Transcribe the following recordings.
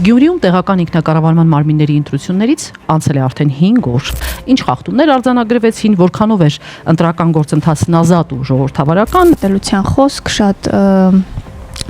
Գյումրիում տեղական ինքնակառավարման մարմինների ընտրություններից անցել է արդեն 5 օր։ Ինչ խախտումներ արձանագրվեցին, որքանով էր ընտրական գործընթացն ազատ ու ժողովրդավարական։ Տելության խոսք, շատ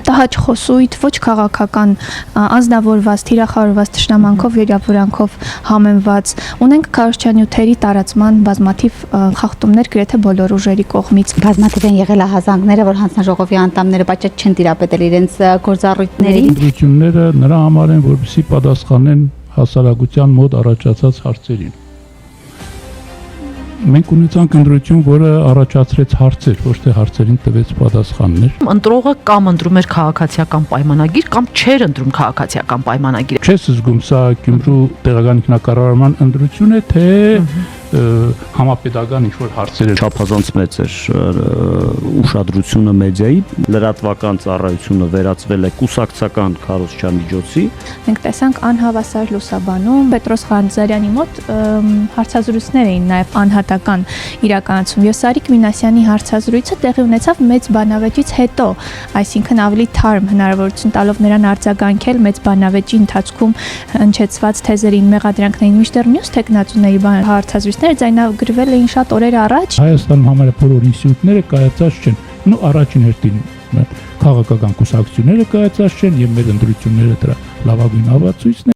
տհաճ խոսույթ, ոչ քաղաքական, անձնավորված, թիրախավորված թշնամանքով, երավուրանքով համեմված։ Ունենք քարոզչանյութերի տարածման բազմաթիվ խախտումներ գրեթե բոլոր ուժերի կողմից։ Բազմաթիվ են եղել ահազանգները, որ հանձնաժողովի անդամները պատճառ չեն տիրապետել իրենց գործառույթներին։ Ընտրությունները նրա համար են, որպեսզի պատասխանեն հասարակության մոտ առաջացած հարցերին։ Մենք ունեցանք ընտրություն, որը առաջացրեց հարցեր, ոչ թե հարցերին տվեց պատասխաններ։ Ընտրողը կամ ընտրում էր քաղաքացիական պայմանագիր, կամ չէր ընտրում քաղաքացիական պայմանագիր։ Չես զգում սա Գյումրու տեղական ինքնակառավարման ընտրություն է, թե համապետական ինչ-որ հարցեր է։ Չափազանց մեծ էր ուշադրությունը մեդիայի, լրատվական ծառայությունը վերածվել է կուսակցական քարոզչամիջոցի։ Մենք տեսանք անհավասար լուսաբանում Պետրոս Ղանձարյանի մոտ հարցազրույցներ էին նաև անհատական իրականացում։ Եվ Սարիկ Մինասյանի հարցազրույցը տեղի ունեցավ մեծ բանավեճից հետո, այսինքն ավելի թարմ հնարավորություն տալով նրան արձագանքել մեծ բանավեճի ընթացքում հնչեցված թեզերին, մեղադրանքներին, մինչդեռ մյուս թեկնածուների հարցազրույցները ձայնագրվել էին շատ օրեր առաջ։ Հայաստանում համարյա բոլոր ինստիտուտները կայացած չեն։ Նու առաջին հերթին քաղաքական կուսակցությունները կայացած չեն եւ մեր ընտրությունները դրա լավագույն ապացույցն է։